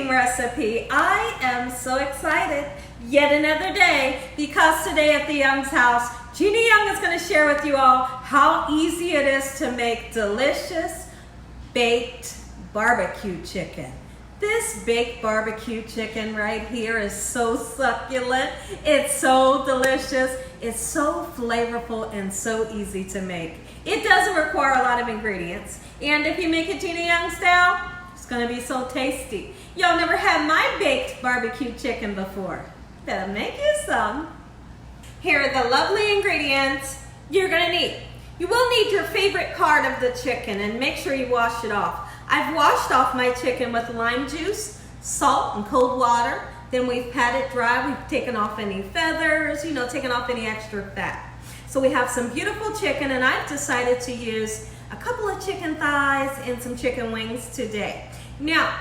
tasting recipe. I am so excited. Yet another day, because today at the Young's house, Gina Young is going to share with you all how easy it is to make delicious baked barbecue chicken. This baked barbecue chicken right here is so succulent. It's so delicious. It's so flavorful and so easy to make. It doesn't require a lot of ingredients. And if you make it Gina Young style, it's going to be so tasty. Y'all never had my baked barbecue chicken before. Better make you some. Here are the lovely ingredients you're going to need. You will need your favorite part of the chicken and make sure you wash it off. I've washed off my chicken with lime juice, salt, and cold water. Then we've patted dry. We've taken off any feathers, taken off any extra fat. So we have some beautiful chicken, and I've decided to use a couple of chicken thighs and some chicken wings today. Now,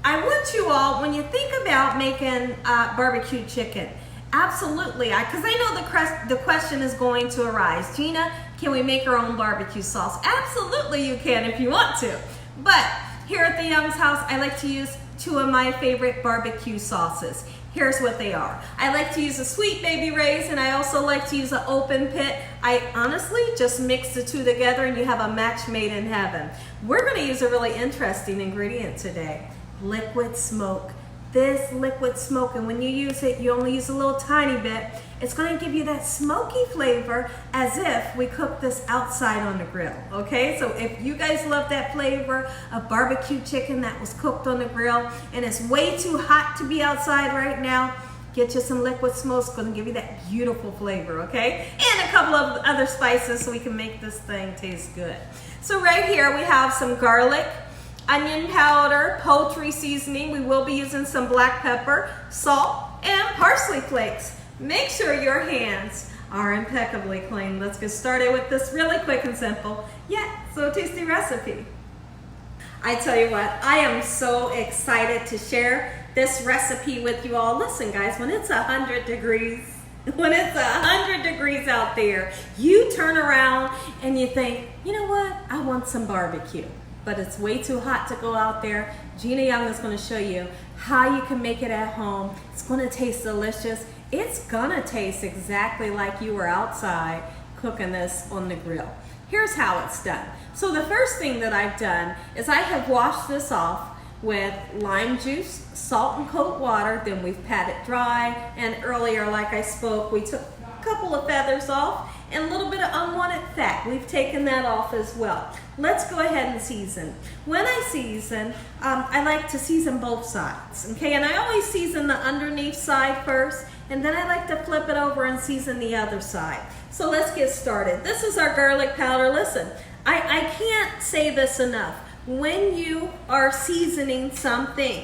I want you all, when you think about making barbecue chicken, absolutely, because I know the question is going to arise. Gina, can we make our own barbecue sauce? Absolutely you can if you want to. But here at the Young's house, I like to use two of my favorite barbecue sauces. Here's what they are. I like to use a Sweet Baby Ray's, and I also like to use an open pit. I honestly just mix the two together and you have a match made in heaven. We're going to use a really interesting ingredient today, liquid smoke. This liquid smoke, and when you use it, you only use a little tiny bit. It's going to give you that smoky flavor as if we cooked this outside on the grill, okay? So if you guys love that flavor of barbecue chicken that was cooked on the grill and it's way too hot to be outside right now, get you some liquid smoke. It's going to give you that beautiful flavor, okay? And a couple of other spices so we can make this thing taste good. So right here we have some garlic, onion powder, poultry seasoning. We will be using some black pepper, salt, and parsley flakes. Make sure your hands are impeccably clean. Let's get started with this really quick and simple, yet so tasty recipe. I tell you what, I am so excited to share this recipe with you all. Listen guys, when it's 100 degrees, out there, you turn around and you think, you know what, I want some barbecue. But it's way too hot to go out there. Gina Young is going to show you how you can make it at home. It's going to taste delicious. It's going to taste exactly like you were outside cooking this on the grill. Here's how it's done. So the first thing that I've done is I have washed this off with lime juice, salt and cold water. Then we've patted dry. And earlier, like I spoke, we took a couple of feathers off and a little bit of unwanted fat. We've taken that off as well. Let's go ahead and season. When I season, I like to season both sides, okay? And I always season the underneath side first, and then I like to flip it over and season the other side. So let's get started. This is our garlic powder. Listen, I can't say this enough. When you are seasoning something,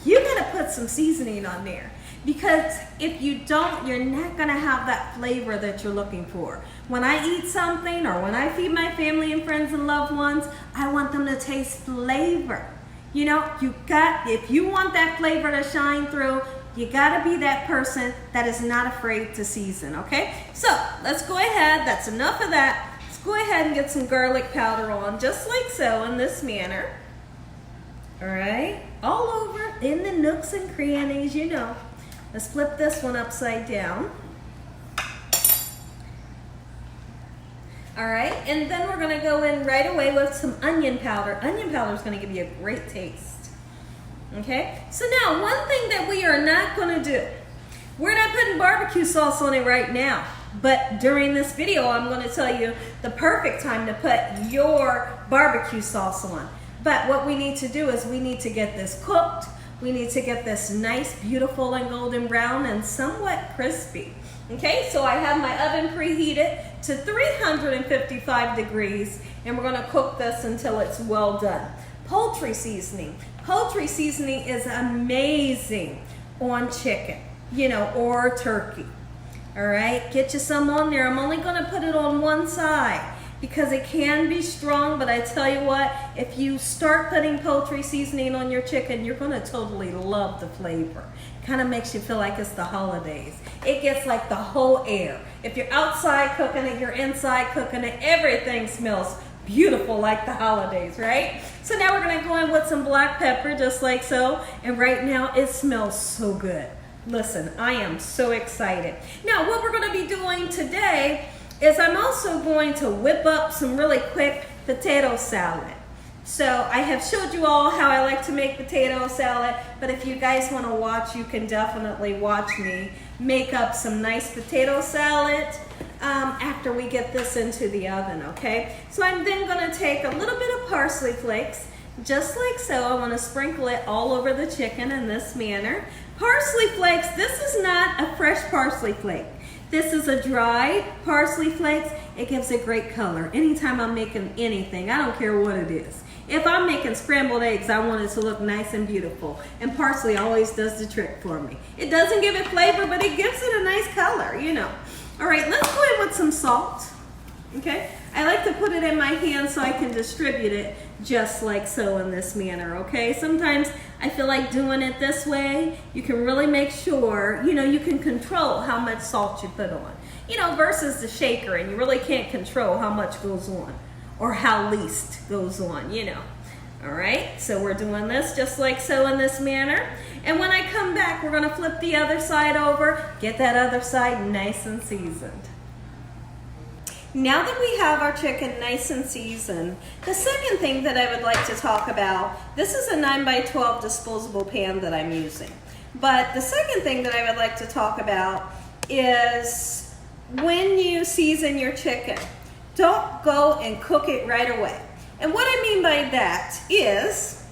you gotta put some seasoning on there. Because if you don't, you're not gonna have that flavor that you're looking for. When I eat something or when I feed my family and friends and loved ones, I want them to taste flavor. If you want that flavor to shine through, you gotta be that person that is not afraid to season, okay? So let's go ahead, that's enough of that. Let's go ahead and get some garlic powder on, just like so, in this manner. All right, all over in the nooks and crannies, Let's flip this one upside down. All right, and then we're gonna go in right away with some onion powder. Onion powder is gonna give you a great taste. Okay, so now one thing that we are not gonna do, we're not putting barbecue sauce on it right now, but during this video, I'm gonna tell you the perfect time to put your barbecue sauce on. But what we need to do is we need to get this cooked. We need to get this nice, beautiful, and golden brown and somewhat crispy. Okay, so I have my oven preheated to 355 degrees, and we're gonna cook this until it's well done. Poultry seasoning. Poultry seasoning is amazing on chicken, or turkey. All right, get you some on there. I'm only gonna put it on one side because it can be strong, but I tell you what, if you start putting poultry seasoning on your chicken, you're gonna totally love the flavor. Kind of makes you feel like it's the holidays. It gets like the whole air. If you're outside cooking it, you're inside cooking it, everything smells beautiful like the holidays, right? So now we're gonna go in with some black pepper, just like so. And right now it smells so good. Listen, I am so excited. Now what we're gonna be doing today is I'm also going to whip up some really quick potato salad. So I have showed you all how I like to make potato salad, but if you guys want to watch, you can definitely watch me make up some nice potato salad after we get this into the oven, okay? So I'm then going to take a little bit of parsley flakes, just like so. I want to sprinkle it all over the chicken in this manner. Parsley flakes, this is not a fresh parsley flake. This is a dried parsley flakes. It gives a great color. Anytime I'm making anything, I don't care what it is. If I'm making scrambled eggs, I want it to look nice and beautiful. And parsley always does the trick for me. It doesn't give it flavor, but it gives it a nice color, you know. All right, let's go in with some salt, okay? I like to put it in my hand so I can distribute it just like so in this manner, okay? Sometimes I feel like doing it this way, you can really make sure, you know, you can control how much salt you put on. You know, versus the shaker, and you really can't control how much goes on or how least goes on, you know. All right, so we're doing this just like so in this manner. And when I come back, we're gonna flip the other side over, get that other side nice and seasoned. Now that we have our chicken nice and seasoned, the second thing that I would like to talk about, this is a 9x12 disposable pan that I'm using. But the second thing that I would like to talk about is when you season your chicken, don't go and cook it right away. And what I mean by that is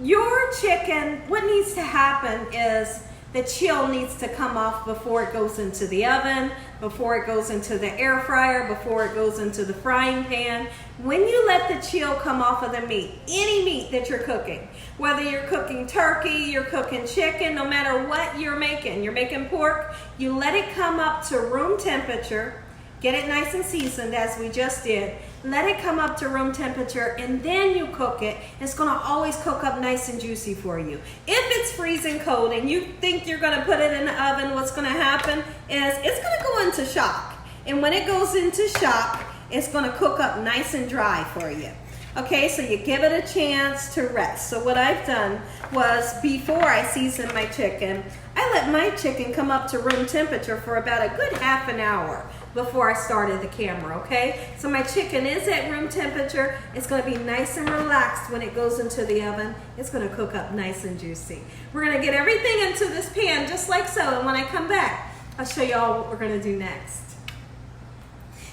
your chicken, what needs to happen is the chill needs to come off before it goes into the oven, before it goes into the air fryer, before it goes into the frying pan. When you let the chill come off of the meat, any meat that you're cooking, whether you're cooking turkey, you're cooking chicken, no matter what you're making pork, you let it come up to room temperature, get it nice and seasoned as we just did, let it come up to room temperature, and then you cook it. It's gonna always cook up nice and juicy for you. If it's freezing cold and you think you're gonna put it in the oven, what's gonna happen is it's gonna go into shock. And when it goes into shock, it's gonna cook up nice and dry for you. Okay, so you give it a chance to rest. So what I've done was, before I season my chicken, I let my chicken come up to room temperature for about a good half an hour before I started the camera, okay? So my chicken is at room temperature. It's gonna be nice and relaxed when it goes into the oven. It's gonna cook up nice and juicy. We're gonna get everything into this pan just like so, and when I come back, I'll show you all what we're gonna do next.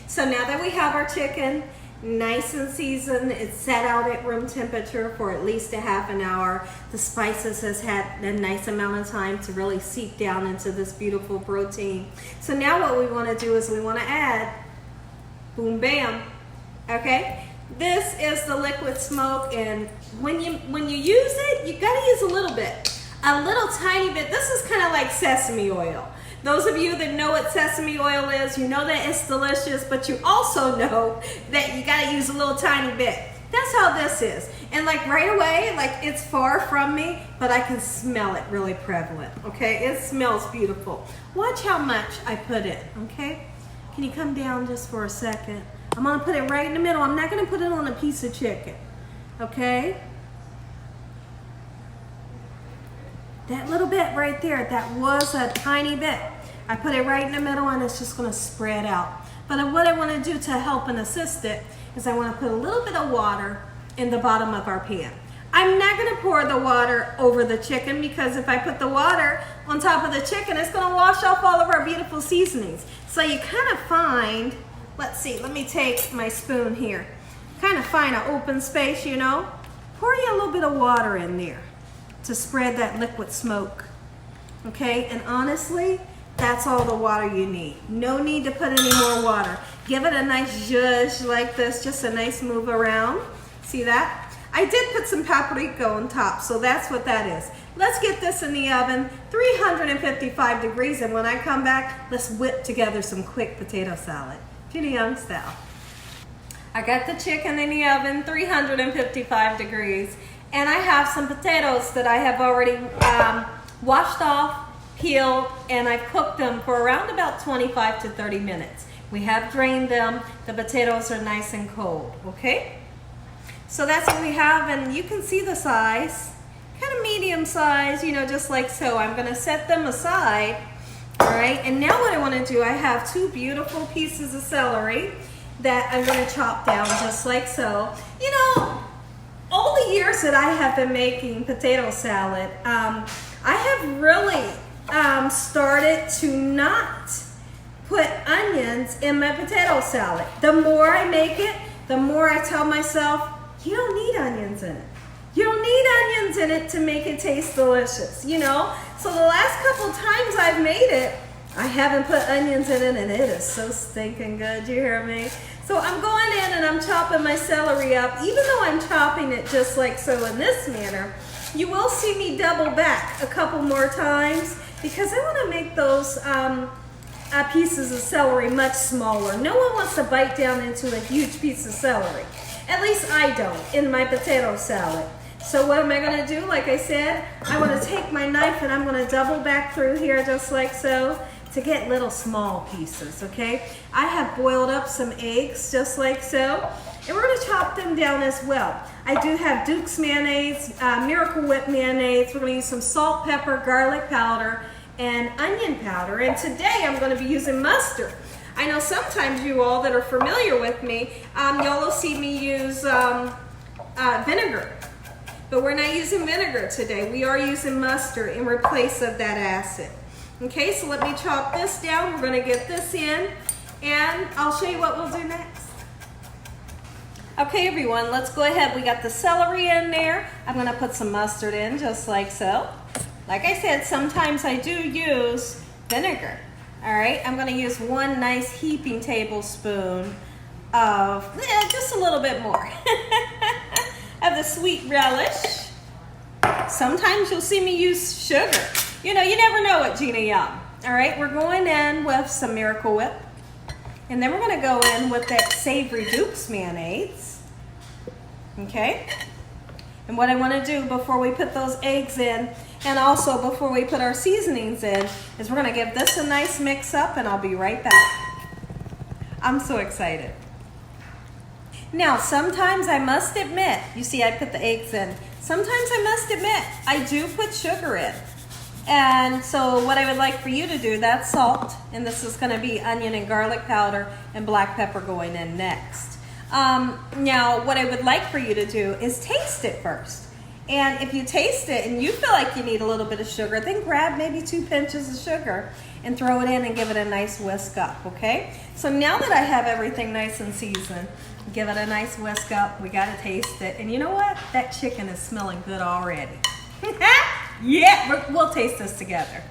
So now that we have our chicken nice and seasoned, it's set out at room temperature for at least a half an hour. The spices has had a nice amount of time to really seep down into this beautiful protein. So now what we want to do is we want to add, boom bam, okay? This is the liquid smoke, and when you use it, you gotta use a little tiny bit. This is kind of like sesame oil. Those of you that know what sesame oil is, you know that it's delicious, but you also know that you gotta use a little tiny bit. That's how this is. And like right away, like it's far from me, but I can smell it really prevalent, okay? It smells beautiful. Watch how much I put in, okay? Can you come down just for a second? I'm gonna put it right in the middle. I'm not gonna put it on a piece of chicken, okay? That little bit right there, that was a tiny bit. I put it right in the middle, and it's just gonna spread out. But what I wanna do to help and assist it is I wanna put a little bit of water in the bottom of our pan. I'm not gonna pour the water over the chicken, because if I put the water on top of the chicken, it's gonna wash off all of our beautiful seasonings. So you kind of find, let's see, let me take my spoon here. Kind of find an open space, you know? Pour you a little bit of water in there to spread that liquid smoke, okay? And honestly, that's all the water you need. No need to put any more water. Give it a nice zhuzh like this, just a nice move around. See that? I did put some paprika on top, so that's what that is. Let's get this in the oven, 355 degrees, and when I come back, let's whip together some quick potato salad, Gina Young style. I got the chicken in the oven, 355 degrees, and I have some potatoes that I have already washed off, peeled, and I've cooked them for around about 25 to 30 minutes. We have drained them. The potatoes are nice and cold, okay? So that's what we have, and you can see the size, kind of medium size, you know, just like so. I'm gonna set them aside, all right? And now what I wanna do, I have 2 beautiful pieces of celery that I'm gonna chop down just like so. You know, all the years that I have been making potato salad, I have really started to not put onions in my potato salad. The more I make it, the more I tell myself, you don't need onions in it. You don't need onions in it to make it taste delicious, you know? So the last couple times I've made it, I haven't put onions in it, and it is so stinking good, you hear me? So I'm going in and I'm chopping my celery up. Even though I'm chopping it just like so in this manner, you will see me double back a couple more times because I want to make those pieces of celery much smaller. No one wants to bite down into a huge piece of celery. At least I don't in my potato salad. So what am I going to do? Like I said, I want to take my knife and I'm going to double back through here just like so to get little small pieces, okay? I have boiled up some eggs just like so, and we're going to chop them down as well. I do have Duke's mayonnaise, Miracle Whip mayonnaise. We're going to use some salt, pepper, garlic powder, and onion powder. And today I'm going to be using mustard. I know sometimes you all that are familiar with me, y'all will see me use vinegar. But we're not using vinegar today. We are using mustard in replace of that acid. Okay, so let me chop this down. We're going to get this in, and I'll show you what we'll do next. Okay, everyone, let's go ahead. We got the celery in there. I'm going to put some mustard in just like so. Like I said, sometimes I do use vinegar. All right, I'm going to use 1 nice heaping tablespoon of, just a little bit more, of the sweet relish. Sometimes you'll see me use sugar. You know, you never know with Gina Young. All right, we're going in with some Miracle Whip. And then we're going to go in with that savory Duke's mayonnaise. Okay? And what I want to do before we put those eggs in, and also before we put our seasonings in, is we're going to give this a nice mix up, and I'll be right back. I'm so excited. Now, sometimes I must admit, you see I put the eggs in. Sometimes I must admit, I do put sugar in. And so what I would like for you to do, that's salt, and this is going to be onion and garlic powder and black pepper going in next. Now, what I would like for you to do is taste it first. And if you taste it and you feel like you need a little bit of sugar, then grab maybe 2 pinches of sugar and throw it in and give it a nice whisk up, okay? So now that I have everything nice and seasoned, give it a nice whisk up. We got to taste it. And you know what? That chicken is smelling good already. Yeah, we'll taste this together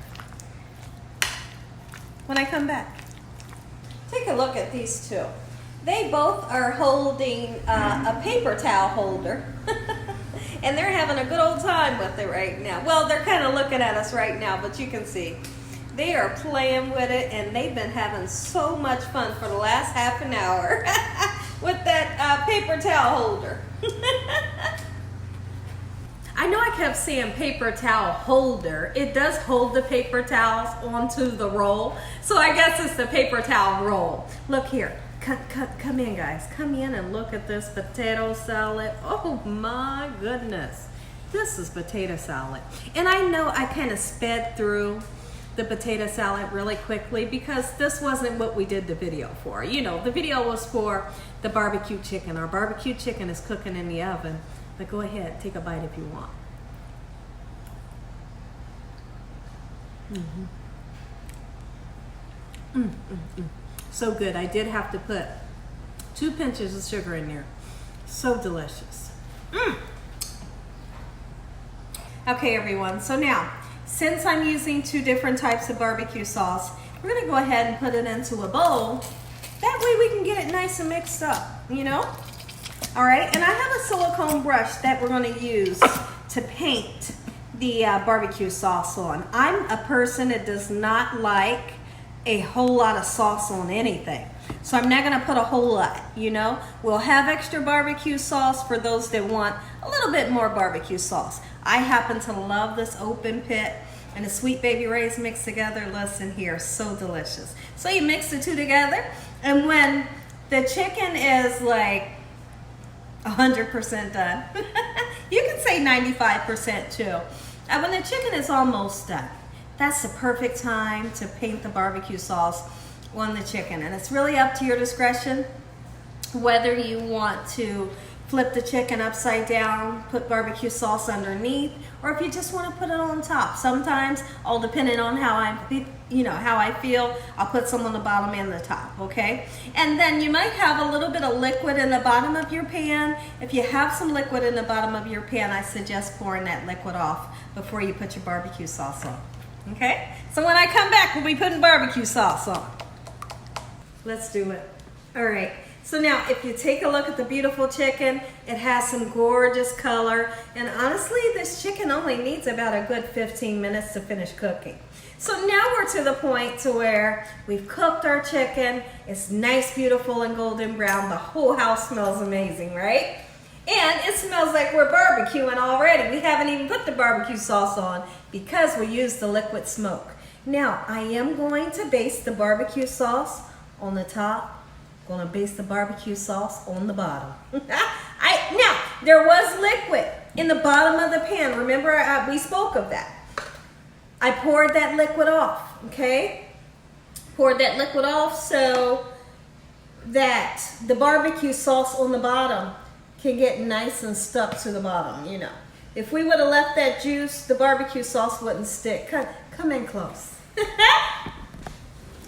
when I come back. Take a look at these 2. They both are holding a paper towel holder. And they're having a good old time with it right now. Well, they're kind of looking at us right now, but you can see. They are playing with it, and they've been having so much fun for the last half an hour with that paper towel holder. I know I kept saying paper towel holder. It does hold the paper towels onto the roll. So I guess it's the paper towel roll. Look here. Come in, guys. Come in and look at this potato salad. Oh my goodness. This is potato salad. And I know I kind of sped through the potato salad really quickly because this wasn't what we did the video for. You know, the video was for the barbecue chicken. Our barbecue chicken is cooking in the oven. But go ahead, take a bite if you want. So good. I did have to put 2 pinches of sugar in there. So delicious. Okay, everyone. So now, since I'm using 2 different types of barbecue sauce, we're going to go ahead and put it into a bowl. That way we can get it nice and mixed up, you know? All right, and I have a silicone brush that we're going to use to paint the barbecue sauce on. I'm a person that does not like a whole lot of sauce on anything. So I'm not going to put a whole lot, you know. We'll have extra barbecue sauce for those that want a little bit more barbecue sauce. I happen to love this open pit and the Sweet Baby Ray's mixed together. Listen here, so delicious. So you mix the 2 together. And when the chicken is like 100% done, you can say 95% too. And when the chicken is almost done, that's the perfect time to paint the barbecue sauce on the chicken. And it's really up to your discretion whether you want to flip the chicken upside down, put barbecue sauce underneath, or if you just want to put it on top. Sometimes, all depending on how I feel, I'll put some on the bottom and the top, okay? And then you might have a little bit of liquid in the bottom of your pan. If you have some liquid in the bottom of your pan, I suggest pouring that liquid off before you put your barbecue sauce on, okay? So when I come back, we'll be putting barbecue sauce on. Let's do it. All right. So now, if you take a look at the beautiful chicken, it has some gorgeous color. And honestly, this chicken only needs about a good 15 minutes to finish cooking. So now we're to the point to where we've cooked our chicken. It's nice, beautiful, and golden brown. The whole house smells amazing, right? And it smells like we're barbecuing already. We haven't even put the barbecue sauce on because we used the liquid smoke. Now, I am going to baste the barbecue sauce on the top. Gonna baste the barbecue sauce on the bottom. Now, there was liquid in the bottom of the pan. Remember, we spoke of that. I poured that liquid off, okay? Poured that liquid off so that the barbecue sauce on the bottom can get nice and stuck to the bottom, you know. If we would have left that juice, the barbecue sauce wouldn't stick. Come in close.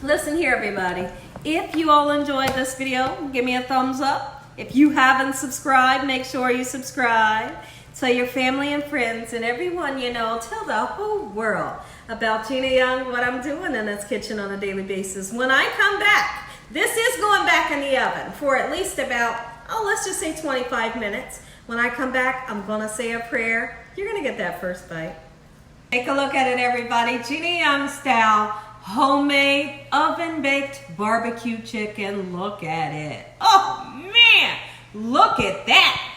Listen here, everybody. If you all enjoyed this video, give me a thumbs up. If you haven't subscribed, make sure you subscribe. Tell your family and friends and everyone you know, tell the whole world about Gina Young, what I'm doing in this kitchen on a daily basis. When I come back, this is going back in the oven for at least about, let's just say 25 minutes. When I come back, I'm gonna say a prayer. You're gonna get that first bite. Take a look at it, everybody. Gina Young style. Homemade oven-baked barbecue chicken. Look at it. Oh, man. Look at that.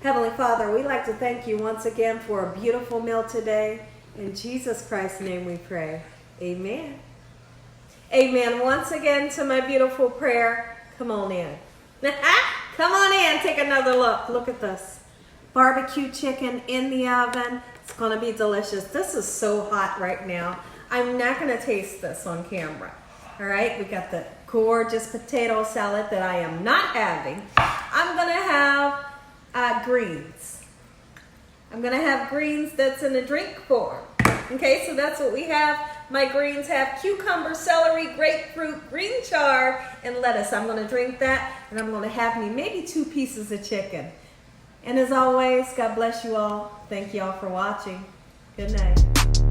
Heavenly Father, we'd like to thank you once again for a beautiful meal today. In Jesus Christ's name we pray. Amen. Amen. Once again to my beautiful prayer. Come on in. Come on in. Take another look. Look at this. Barbecue chicken in the oven. It's going to be delicious. This is so hot right now. I'm not going to taste this on camera. All right, we got the gorgeous potato salad that I am not having. I'm going to have greens. I'm going to have greens that's in a drink form. Okay, so that's what we have. My greens have cucumber, celery, grapefruit, green chard, and lettuce. I'm going to drink that, and I'm going to have me maybe 2 pieces of chicken. And as always, God bless you all. Thank you all for watching. Good night.